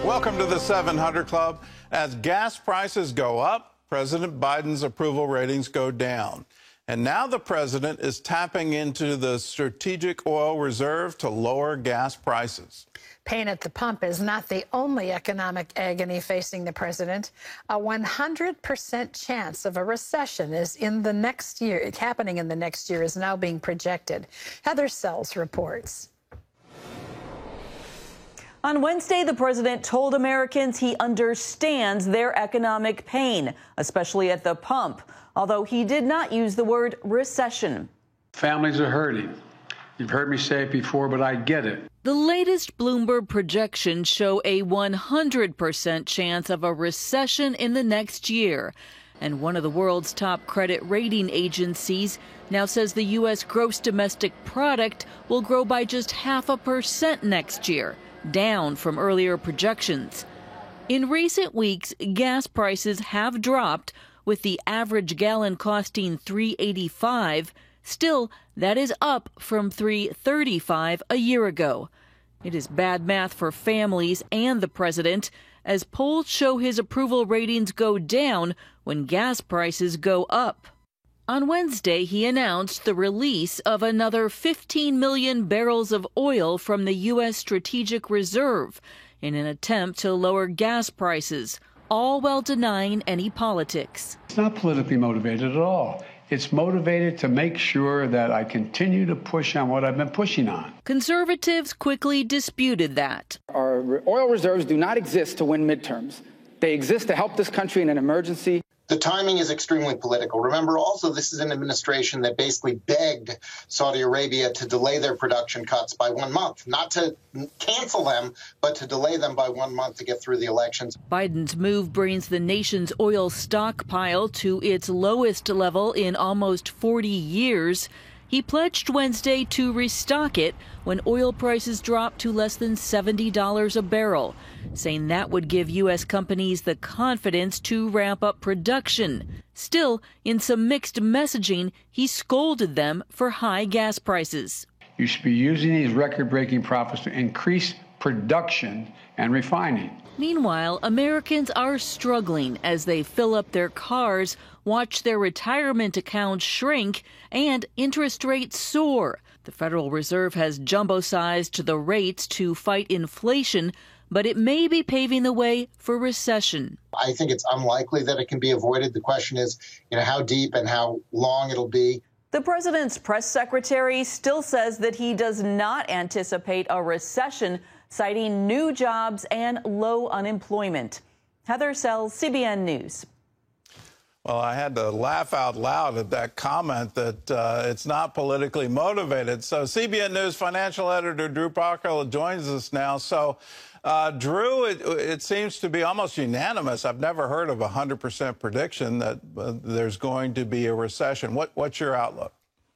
Welcome to the 700 Club. As gas prices go up, President Biden's approval ratings go down. And now the president is tapping into the strategic oil reserve to lower gas prices. Pain at the pump is not the only economic agony facing the president. A 100% chance of a recession is in the next year. Happening in the next year is now being projected. Heather Sells reports. On Wednesday, the president told Americans he understands their economic pain, especially at the pump, although he did not use the word recession. Families are hurting. You've heard me say it before, but I get it. The latest Bloomberg projections show a 100% chance of a recession in the next year. And one of the world's top credit rating agencies now says the U.S. gross domestic product will grow by just 0.5% next year, down from earlier projections. In recent weeks, gas prices have dropped, with the average gallon costing $3.85. Still, that is up from $3.35 a year ago. It is bad math for families and the president, as polls show his approval ratings go down when gas prices go up. On Wednesday, he announced the release of another 15 million barrels of oil from the U.S. Strategic Reserve in an attempt to lower gas prices, all while denying any politics. It's not politically motivated at all. It's motivated to make sure that I continue to push on what I've been pushing on. Conservatives quickly disputed that. Our oil reserves do not exist to win midterms. They exist to help this country in an emergency. The timing is extremely political. Remember, also, this is an administration that basically begged Saudi Arabia to delay their production cuts by 1 month, not to cancel them, but to delay them by 1 month to get through the elections. Biden's move brings the nation's oil stockpile to its lowest level in almost 40 years. He pledged Wednesday to restock it when oil prices drop to less than $70 a barrel, saying that would give U.S. companies the confidence to ramp up production. Still, in some mixed messaging, he scolded them for high gas prices. You should be using these record-breaking profits to increase production and refining. Meanwhile, Americans are struggling as they fill up their cars, watch their retirement accounts shrink, and interest rates soar. The Federal Reserve has jumbo-sized the rates to fight inflation, but it may be paving the way for recession. I think it's unlikely that it can be avoided. The question is, how deep and how long it'll be. The president's press secretary still says that he does not anticipate a recession, citing new jobs and low unemployment. Heather Sells, CBN News. Well, I had to laugh out loud at that comment that it's not politically motivated. So CBN News financial editor Drew Parker joins us now. So, Drew, it seems to be almost unanimous. I've never heard of a 100% prediction that there's going to be a recession. What's your outlook?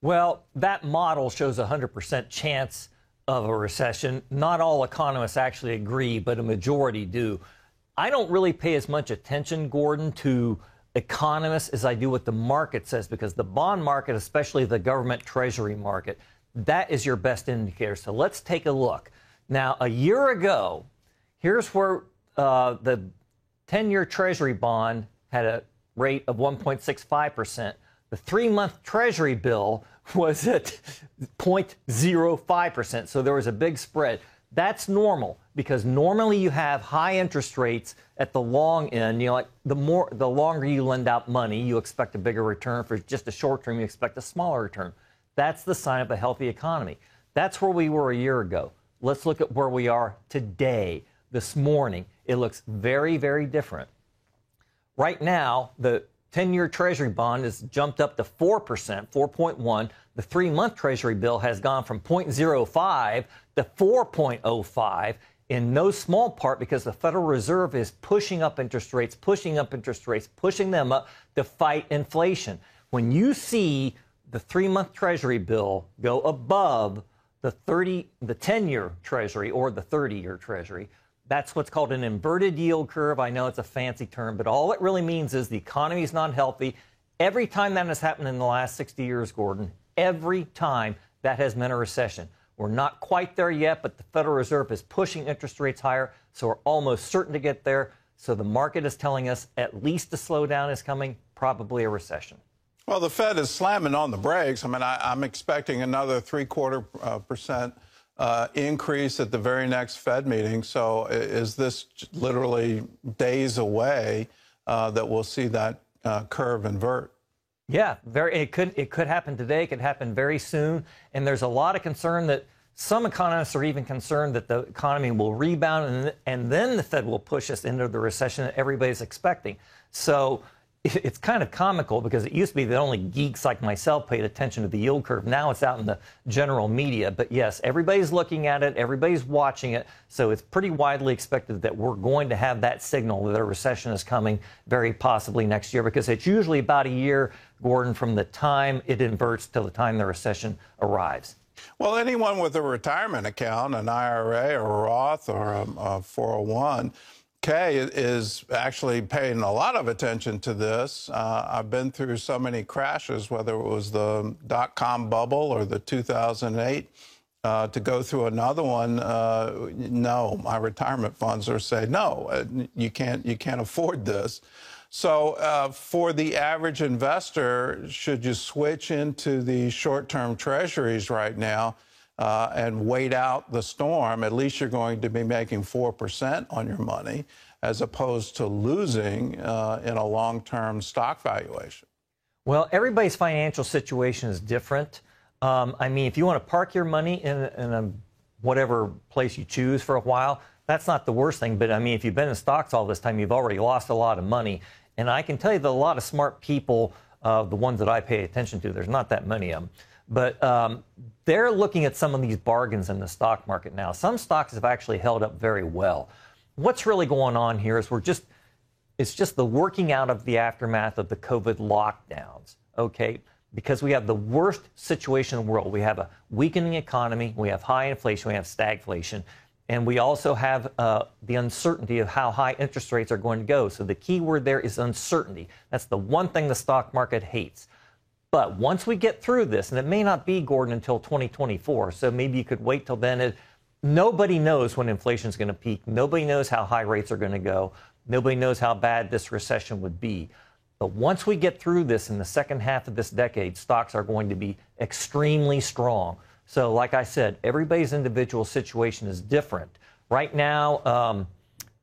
Well, that model shows a 100% chance of a recession. Not all economists actually agree, but a majority do. I don't really pay as much attention, Gordon, to economists as I do what the market says, because the bond market, especially the government treasury market, that is your best indicator. So let's take a look. Now, a year ago, here's where the 10-year treasury bond had a rate of 1.65%. The 3-month treasury bill was at 0.05%. So there was a big spread. That's normal, because normally you have high interest rates at the long end. Like the longer you lend out money, you expect a bigger return. For just a short term, you expect a smaller return. That's the sign of a healthy economy. That's where we were a year ago. Let's look at where we are today, this morning. It looks very, very different. Right now, the 10-year Treasury bond has jumped up to 4%, 4.1. The 3-month Treasury bill has gone from 0.05 to 4.05, in no small part because the Federal Reserve is pushing up interest rates, pushing them up to fight inflation. When you see the 3-month Treasury bill go above the 10-year Treasury or the 30-year Treasury, that's what's called an inverted yield curve. I know it's a fancy term, but all it really means is the economy is not healthy. Every time that has happened in the last 60 years, Gordon, every time that has meant a recession. We're not quite there yet, but the Federal Reserve is pushing interest rates higher, so we're almost certain to get there. So the market is telling us at least a slowdown is coming, probably a recession. Well, the Fed is slamming on the brakes. I mean, I'm expecting another 0.75% increase at the very next Fed meeting. So is this literally days away that we'll see that curve invert? Yeah, it could happen today. It could happen very soon. And there's a lot of concern that some economists are even concerned that the economy will rebound and then the Fed will push us into the recession that everybody's expecting. So it's kind of comical because it used to be that only geeks like myself paid attention to the yield curve. Now it's out in the general media. But yes, everybody's looking at it. Everybody's watching it. So it's pretty widely expected that we're going to have that signal that a recession is coming very possibly next year, because it's usually about a year, Gordon, from the time it inverts till the time the recession arrives. Well, anyone with a retirement account, an IRA or a Roth or a 401K is actually paying a lot of attention to this. I've been through so many crashes, whether it was the dot-com bubble or the 2008. To go through another one, no, my retirement funds are saying, no, you can't afford this. So for the average investor, should you switch into the short-term treasuries right now and wait out the storm? At least you're going to be making 4% on your money, as opposed to losing in a long-term stock valuation. Well, everybody's financial situation is different. I mean, if you want to park your money in a whatever place you choose for a while, that's not the worst thing. But I mean, if you've been in stocks all this time, you've already lost a lot of money. And I can tell you that a lot of smart people, the ones that I pay attention to, there's not that many of them, but they're looking at some of these bargains in the stock market now. Some stocks have actually held up very well. What's really going on here is it's just the working out of the aftermath of the COVID lockdowns, okay? Because we have the worst situation in the world. We have a weakening economy, we have high inflation, we have stagflation, and we also have the uncertainty of how high interest rates are going to go. So the key word there is uncertainty. That's the one thing the stock market hates. But once we get through this, and it may not be, Gordon, until 2024, so maybe you could wait till then. Nobody knows when inflation is going to peak. Nobody knows how high rates are going to go. Nobody knows how bad this recession would be. But once we get through this in the second half of this decade, stocks are going to be extremely strong. So like I said, everybody's individual situation is different. Right now,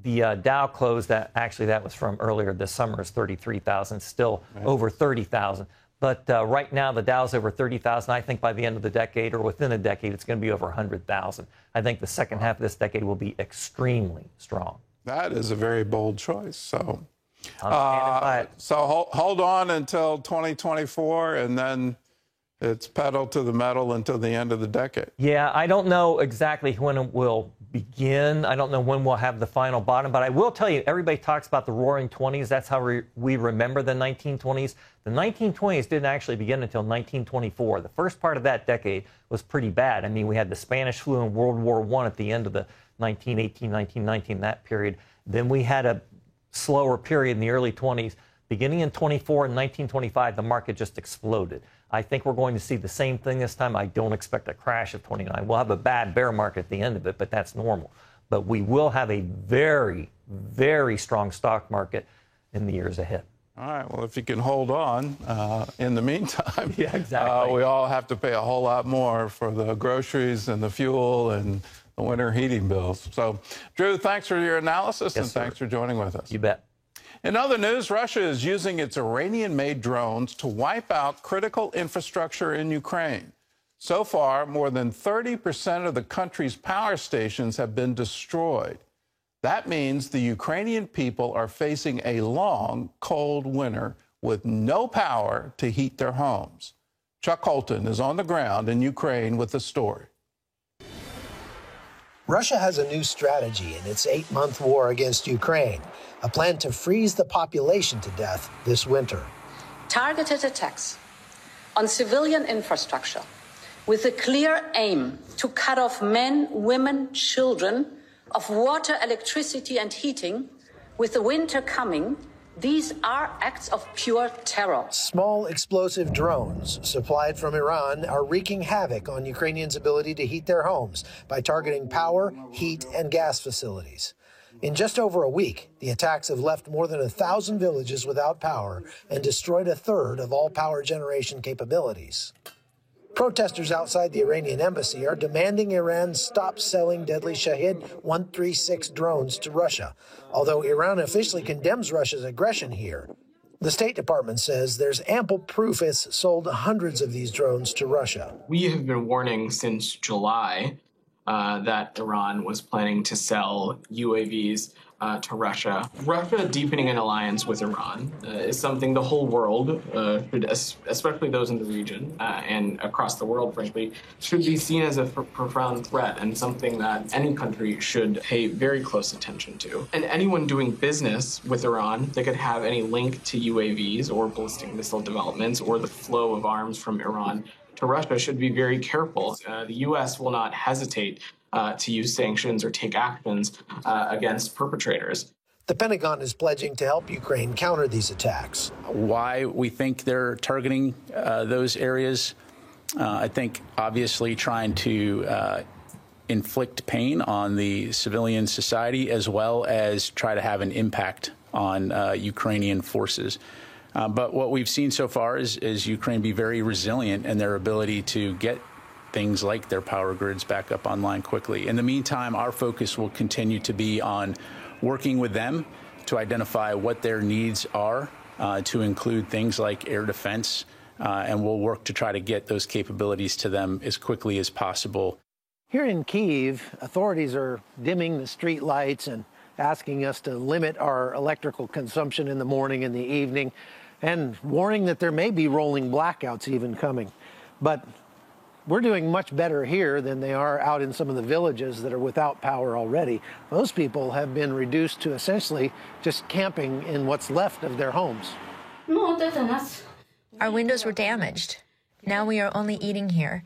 the Dow closed, that was from earlier this summer, is 33,000, still over 30,000. But right now, the Dow's over 30,000. I think by the end of the decade, or within a decade, it's going to be over 100,000. I think the second half of this decade will be extremely strong. That is a very bold choice. So, hold on until 2024, and then it's pedal to the metal until the end of the decade. Yeah, I don't know exactly when it will begin. I don't know when we'll have the final bottom, but I will tell you, everybody talks about the Roaring 20s. That's how we remember the 1920s. The 1920s didn't actually begin until 1924. The first part of that decade was pretty bad. I mean, we had the Spanish flu and World War I at the end of the 1918, 1919, that period. Then we had a slower period in the early 20s. Beginning in 24 and 1925, the market just exploded. I think we're going to see the same thing this time. I don't expect a crash of 29. We'll have a bad bear market at the end of it, but that's normal. But we will have a very, very strong stock market in the years ahead. All right. Well, if you can hold on in the meantime, yeah, exactly. We all have to pay a whole lot more for the groceries and the fuel and the winter heating bills. So, Drew, thanks for your analysis, and thanks for joining with us. You bet. In other news, Russia is using its Iranian-made drones to wipe out critical infrastructure in Ukraine. So far, more than 30% of the country's power stations have been destroyed. That means the Ukrainian people are facing a long, cold winter with no power to heat their homes. Chuck Holton is on the ground in Ukraine with the story. Russia has a new strategy in its 8-month war against Ukraine, a plan to freeze the population to death this winter. Targeted attacks on civilian infrastructure with a clear aim to cut off men, women, children of water, electricity and heating. With the winter coming, These are acts of pure terror. Small explosive drones supplied from Iran are wreaking havoc on Ukrainians' ability to heat their homes by targeting power, heat, and gas facilities. In just over a week, the attacks have left more than 1,000 villages without power and destroyed a third of all power generation capabilities. Protesters outside the Iranian embassy are demanding Iran stop selling deadly Shahed 136 drones to Russia, although Iran officially condemns Russia's aggression here. The State Department says there's ample proof it's sold hundreds of these drones to Russia. We have been warning since July that Iran was planning to sell UAVs to Russia. Russia deepening an alliance with Iran is something the whole world, especially those in the region and across the world, frankly, should be seen as a profound threat and something that any country should pay very close attention to. And anyone doing business with Iran that could have any link to UAVs or ballistic missile developments or the flow of arms from Iran to Russia should be very careful. The U.S. will not hesitate to use sanctions or take actions against perpetrators. The Pentagon is pledging to help Ukraine counter these attacks. Why we think they're targeting those areas, I think obviously trying to inflict pain on the civilian society as well as try to have an impact on Ukrainian forces. But what we've seen so far is Ukraine be very resilient in their ability to get things like their power grids back up online quickly. In the meantime, our focus will continue to be on working with them to identify what their needs are, to include things like air defense, and we'll work to try to get those capabilities to them as quickly as possible. Here in Kyiv, authorities are dimming the street lights and asking us to limit our electrical consumption in the morning and the evening, and warning that there may be rolling blackouts even coming. But we're doing much better here than they are out in some of the villages that are without power already. Those people have been reduced to essentially just camping in what's left of their homes. Our windows were damaged. Now we are only eating here,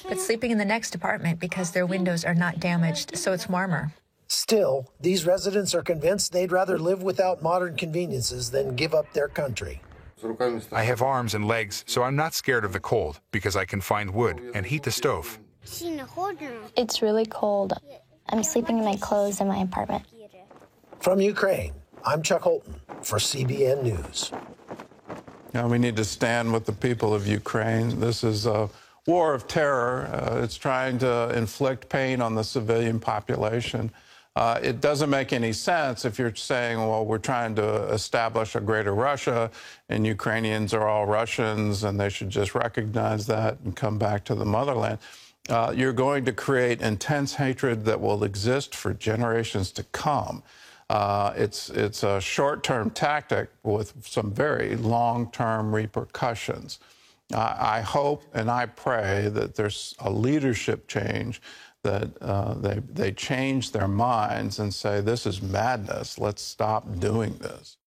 but sleeping in the next apartment because their windows are not damaged, so it's warmer. Still, these residents are convinced they'd rather live without modern conveniences than give up their country. I have arms and legs, so I'm not scared of the cold because I can find wood and heat the stove. It's really cold. I'm sleeping in my clothes in my apartment. From Ukraine, I'm Chuck Holton for CBN News. Now we need to stand with the people of Ukraine. This is a war of terror. It's trying to inflict pain on the civilian population. It doesn't make any sense if you're saying, well, we're trying to establish a greater Russia and Ukrainians are all Russians and they should just recognize that and come back to the motherland. You're going to create intense hatred that will exist for generations to come. It's a short-term tactic with some very long-term repercussions. I hope and I pray that there's a leadership change, that they change their minds and say, this is madness. Let's stop doing this.